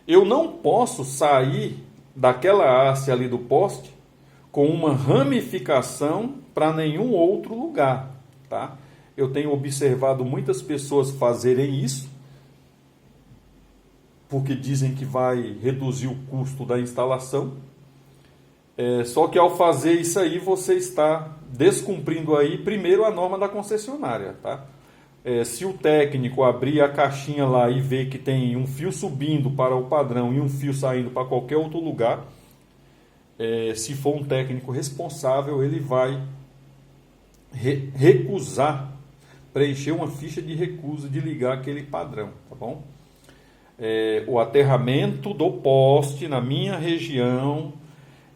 eu não posso sair daquela haste ali do poste com uma ramificação para nenhum outro lugar, tá? Eu tenho observado muitas pessoas fazerem isso, porque dizem que vai reduzir o custo da instalação. Só que ao fazer isso aí, você está descumprindo aí, primeiro, a norma da concessionária, tá? Se o técnico abrir a caixinha lá e ver que tem um fio subindo para o padrão e um fio saindo para qualquer outro lugar, se for um técnico responsável, ele vai recusar, preencher uma ficha de recusa de ligar aquele padrão, tá bom? O aterramento do poste na minha região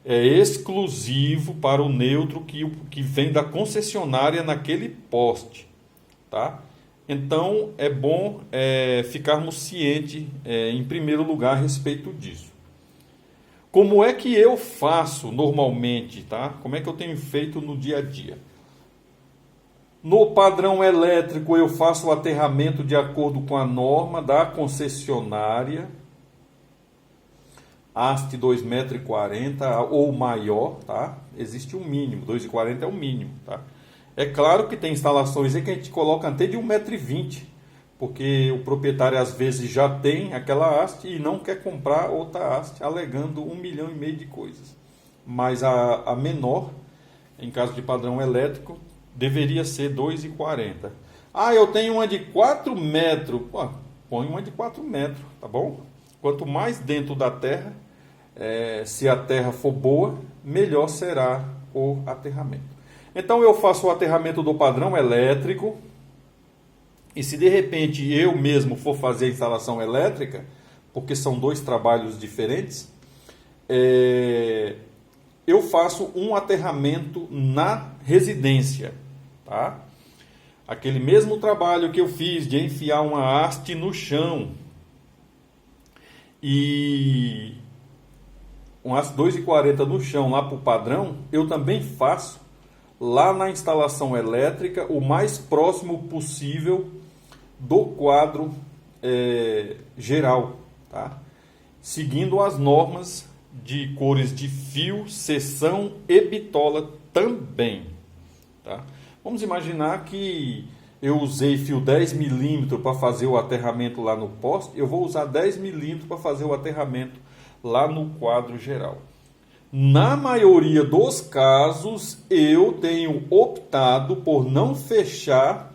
é exclusivo para o neutro que vem da concessionária naquele poste, tá? Então é bom ficarmos cientes em primeiro lugar a respeito disso. Como é que eu faço normalmente, tá? Como é que eu tenho feito no dia a dia? No padrão elétrico eu faço o aterramento de acordo com a norma da concessionária, haste 2,40 m ou maior, tá? Existe um mínimo, 2,40 m é o mínimo, tá? É claro que tem instalações aí que a gente coloca até de 1,20 m, porque o proprietário às vezes já tem aquela haste e não quer comprar outra haste, alegando 1,5 milhão de coisas. Mas a menor, em caso de padrão elétrico, deveria ser 2,40 m. Eu tenho uma de 4 metros. Pô, põe uma de 4 metros, tá bom? Quanto mais dentro da terra, se a terra for boa, melhor será o aterramento. Então eu faço o aterramento do padrão elétrico, e se de repente eu mesmo for fazer a instalação elétrica, porque são dois trabalhos diferentes, eu faço um aterramento na residência, tá? Aquele mesmo trabalho que eu fiz de enfiar uma haste no chão e um haste 2,40 no chão lá para o padrão, eu também faço lá na instalação elétrica o mais próximo possível do quadro geral, tá? Seguindo as normas de cores de fio, seção e bitola também, tá? Vamos imaginar que eu usei fio 10 mm para fazer o aterramento lá no poste, eu vou usar 10 mm para fazer o aterramento lá no quadro geral. Na maioria dos casos, eu tenho optado por não fechar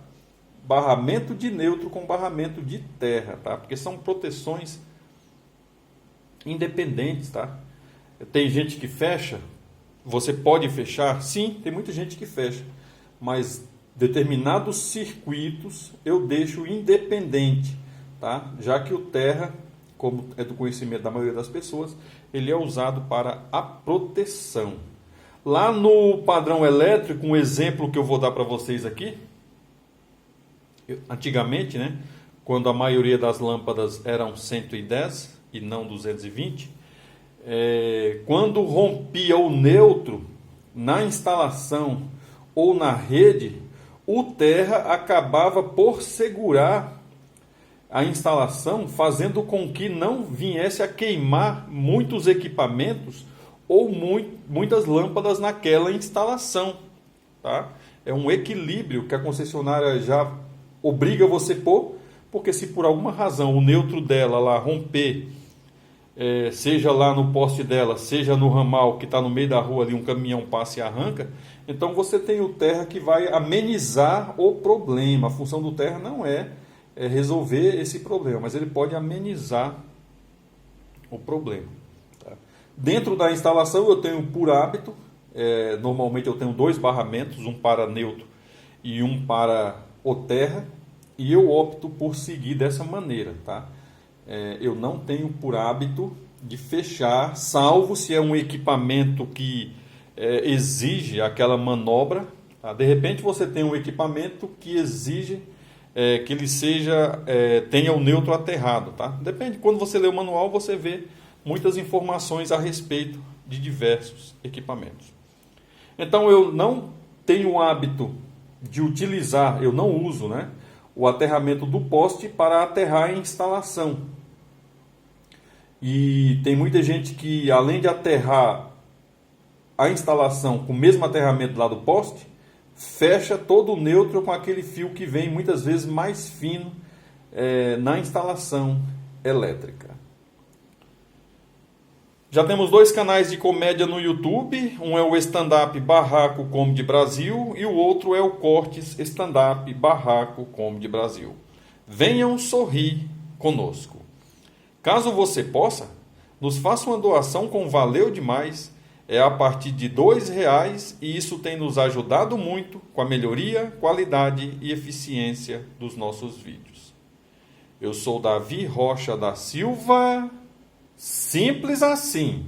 barramento de neutro com barramento de terra, tá? Porque são proteções independentes, tá? Tem gente que fecha, você pode fechar? Sim, tem muita gente que fecha, mas determinados circuitos eu deixo independente, tá? Já que o terra, como é do conhecimento da maioria das pessoas, ele é usado para a proteção. Lá no padrão elétrico, um exemplo que eu vou dar para vocês aqui, antigamente, né, quando a maioria das lâmpadas eram 110 e não 220, quando rompia o neutro na instalação ou na rede, o terra acabava por segurar a instalação, fazendo com que não viesse a queimar muitos equipamentos ou muitas lâmpadas naquela instalação, tá? É um equilíbrio que a concessionária já obriga você a pôr, porque se por alguma razão o neutro dela lá romper, seja lá no poste dela, seja no ramal que está no meio da rua ali, um caminhão passa e arranca, então você tem o terra que vai amenizar o problema. A função do terra não é resolver esse problema, mas ele pode amenizar o problema, tá? Dentro da instalação eu tenho por hábito, normalmente eu tenho 2 barramentos, um para neutro e um para o terra, e eu opto por seguir dessa maneira, tá? Eu não tenho por hábito de fechar, salvo se é um equipamento que exige aquela manobra, tá? De repente você tem um equipamento que exige que ele tenha o neutro aterrado, tá? Depende, quando você lê o manual você vê muitas informações a respeito de diversos equipamentos. Então eu não tenho o hábito de utilizar, eu não uso, né, o aterramento do poste para aterrar a instalação. E tem muita gente que, além de aterrar a instalação com o mesmo aterramento lá do poste, fecha todo o neutro com aquele fio que vem muitas vezes mais fino na instalação elétrica. Já temos 2 canais de comédia no YouTube, um é o Stand-Up Barraco Comedy Brasil e o outro é o Cortes Stand-Up Barraco Comedy Brasil. Venham sorrir conosco. Caso você possa, nos faça uma doação com valeu demais, é a partir de R$2 e isso tem nos ajudado muito com a melhoria, qualidade e eficiência dos nossos vídeos. Eu sou Davi Rocha da Silva, simples assim.